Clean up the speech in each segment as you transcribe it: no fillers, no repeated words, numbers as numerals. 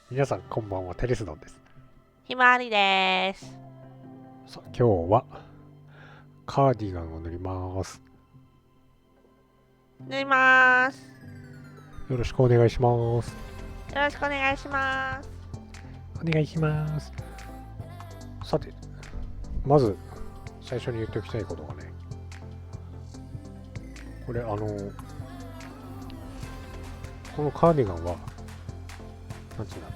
皆さんこんばんは、テレスドンです。ひまわりです。さあ、今日はカーディガンを塗ります。塗ります。よろしくお願いします。よろしくお願いします。お願いします。さて、まず最初に言っておきたいことがね、これこのカーディガンは、なんつうんだ、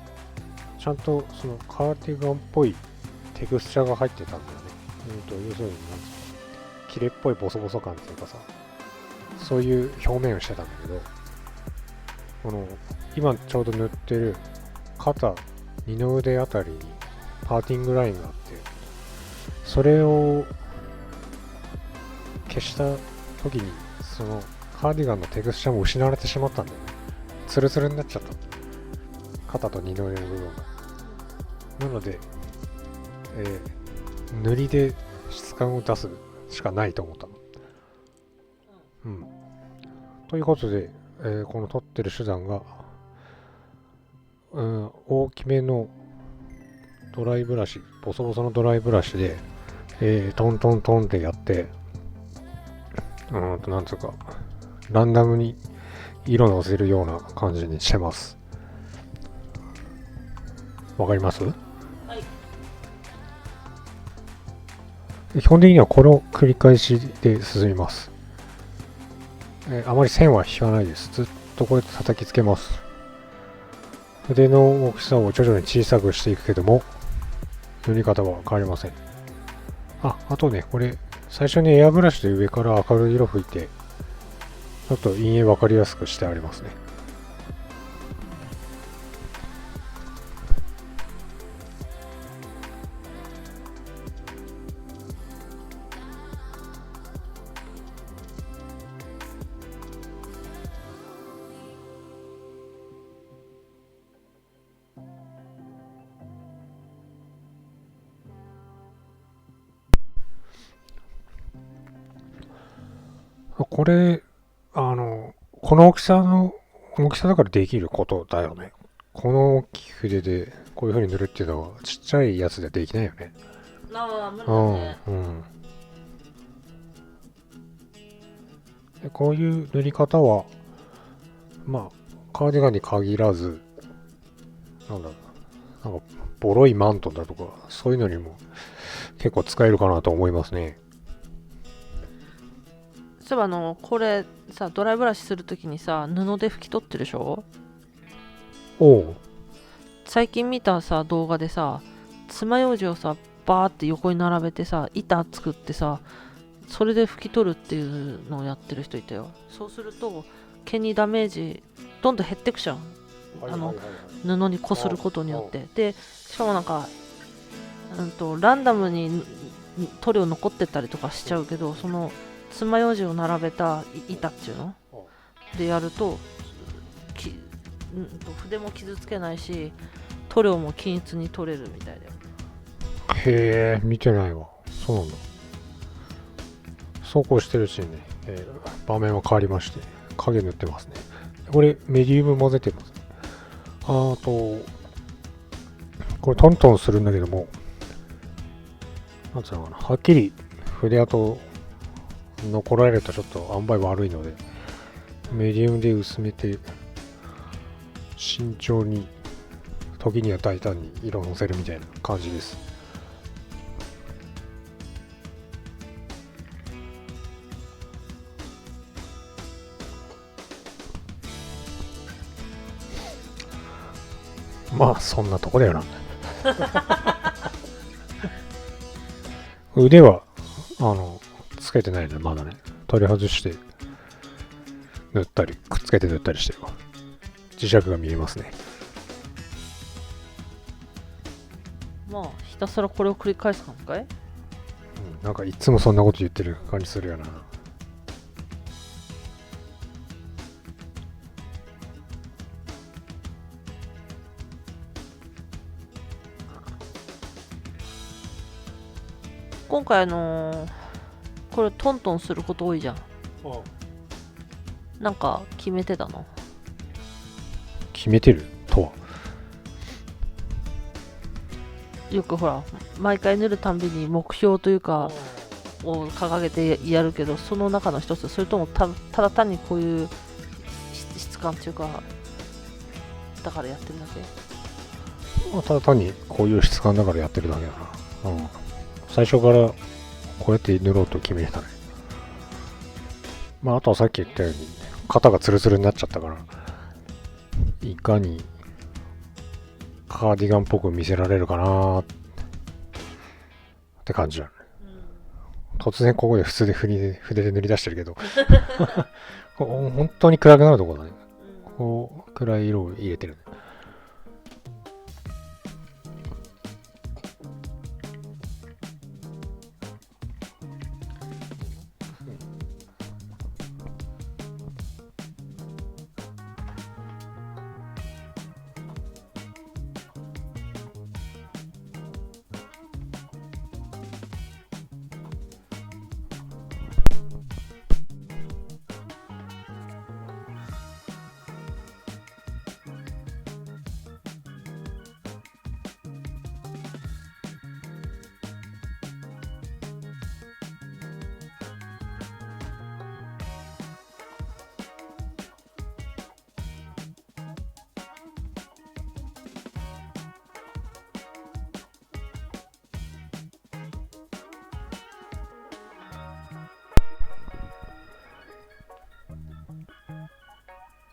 ちゃんとそのカーディガンっぽいテクスチャーが入ってたんだよね。要するに、なんつうの、キレっぽいボソボソ感っていうかさ、そういう表面をしてたんだけど、今ちょうど塗ってる肩、二の腕あたりにパーティングラインがあって、それを消した時に、そのカーディガンのテクスチャーも失われてしまったんだよね。ツルツルになっちゃった。肩と二の腕の部分が。なので、塗りで質感を出すしかないと思ったの。うん。ということで、この取ってる手段が、大きめのドライブラシ、ボソボソのドライブラシで、トントントンってやって、なんつうか、ランダムに色のせるような感じにしてます。わかります？はい。基本的にはこの繰り返しで進みます。あまり線は引かないです。ずっとこうやって叩きつけます。筆の大きさを徐々に小さくしていくけども、塗り方は変わりません。あとね、これ、最初にエアブラシで上から明るい色吹いて、ちょっと陰影分かりやすくしてありますね。これ、この大きさだからできることだよね。この大きい筆でこういう風に塗るっていうのはちっちゃいやつではできないよね。無理だね。うん。でこういう塗り方は、まあ、カーディガンに限らず、なんだろう、なんか、ボロいマントだとか、そういうのにも結構使えるかなと思いますね。そういえばこれさ、ドライブラシするときにさ、布で拭き取ってるでしょ。おう。最近見たさ、動画でさ、爪楊枝をさ、バーって横に並べてさ、板作ってさ、それで拭き取るっていうのをやってる人いたよ。そうすると、毛にダメージ、どんどん減ってくじゃん。はいはいはいはい。布にこすることによって。で、しかもなんか、ランダムに塗料残ってたりとかしちゃうけど、その爪楊枝を並べた板っていうのでやると、筆も傷つけないし、塗料も均一に取れるみたいだよ。へえ、見てないわ。そうなんだ。そうこうしてるうちにね、場面は変わりまして、影塗ってますね。これ、メディウム混ぜてますね。これトントンするんだけども、なんつうのかな、はっきり筆跡残られるとちょっと塩梅悪いので、メディウムで薄めて、慎重に、時には大胆に色をのせるみたいな感じです。まあ、そんなとこだよな。腕は、つけてないので、まだね、取り外して塗ったり、くっつけて塗ったりしてるわ。磁石が見えますね。まあ、ひたすらこれを繰り返す感じかい。なんかいつもそんなこと言ってる感じするよな。今回これトントンすること多いじゃん。なんか決めてたの？決めてるとは。よくほら毎回塗るたんびに目標というかを掲げてやるけど、その中の一つ、それともただ単にこういう質感というかだからやってるだけ？ただ単にこういう質感だからやってるだけだな。最初からこうやって塗ろうと決めてたね。まああとはさっき言ったように肩がツルツルになっちゃったから、いかにカーディガンっぽく見せられるかなって感じだね。突然ここで普通で筆で塗り出してるけど本当に暗くなるところだね。こう暗い色を入れてるね。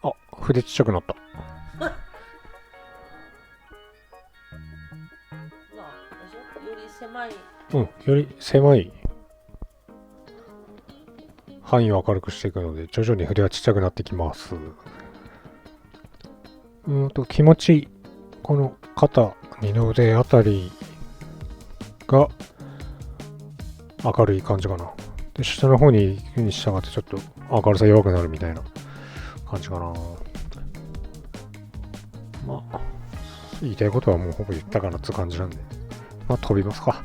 あ、筆ちっちゃくなった。より狭い。より狭い範囲を明るくしていくので、徐々に筆はちっちゃくなってきます。気持ち、この肩、二の腕あたりが明るい感じかな。で、下の方に行くに従ってちょっと明るさ弱くなるみたいな感じかな。まあ、言いたいことはもうほぼ言ったかなって感じなんで、まあ飛びますか。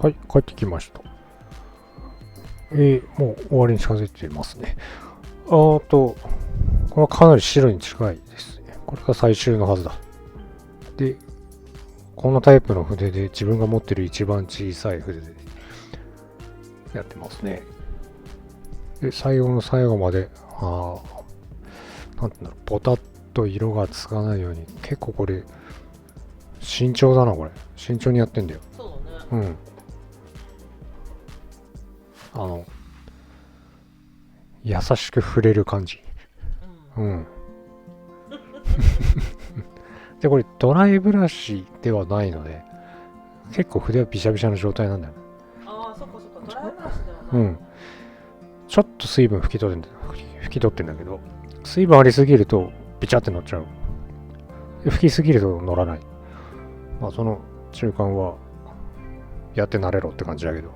はい、帰ってきました。もう終わりに近づいてますね。これはかなり白に近いですね。これが最終のはずだ。で、このタイプの筆で自分が持ってる一番小さい筆でやってますね。で、最後の最後まで、なんていうんだろう、ボタッと色がつかないように、結構これ、慎重だな、これ。慎重にやってんだよ。そうだね。優しく触れる感じ。で、これドライブラシではないので、結構筆はビシャビシャの状態なんだよね。そっかそっか、ドライブラシではない。ちょっと水分拭き取ってんだけど、水分ありすぎるとビチャって乗っちゃう。で拭きすぎると乗らない。まあその中間はやって慣れろって感じだけど。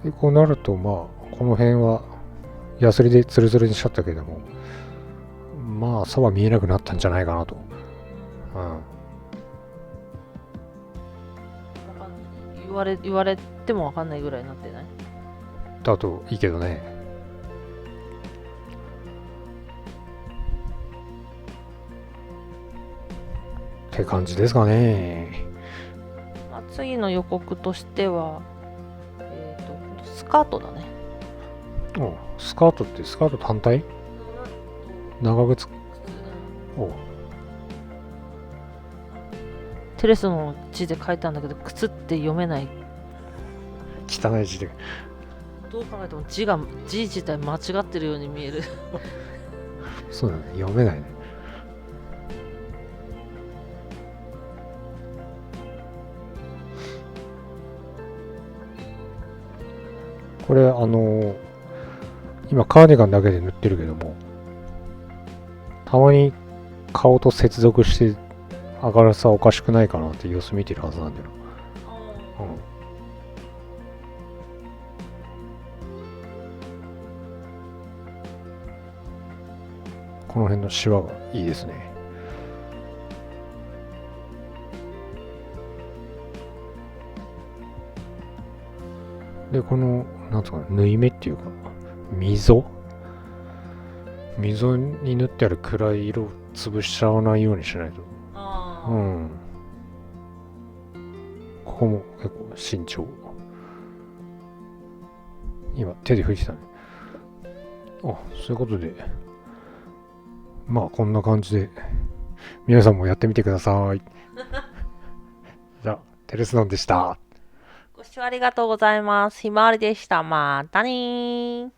で、こうなるとまあこの辺はヤスリでツルツルにしちゃったけども、まあ差は見えなくなったんじゃないかなと。言われてもわかんないぐらいになってない？だといいけどね。って感じですかね。次の予告としては、スカートだね。スカート単体？長靴？テレスの字で書いたんだけど、靴って読めない。汚い字で。どう考えても字自体間違ってるように見える。そうだね、読めないね。これ今カーディガンだけで塗ってるけども、たまに顔と接続して明るさおかしくないかなって様子見てるはずなんだよ。この辺のシワがいいですね。で、この、なんつうか、縫い目っていうか、溝に塗ってある暗い色を潰しちゃわないようにしないと。ここも結構慎重。今、手で拭いてたね。そういうことで、まあ、こんな感じで、皆さんもやってみてください。じゃあ、テレスノンでした。ご視聴ありがとうございます。ひまわりでした。またねー。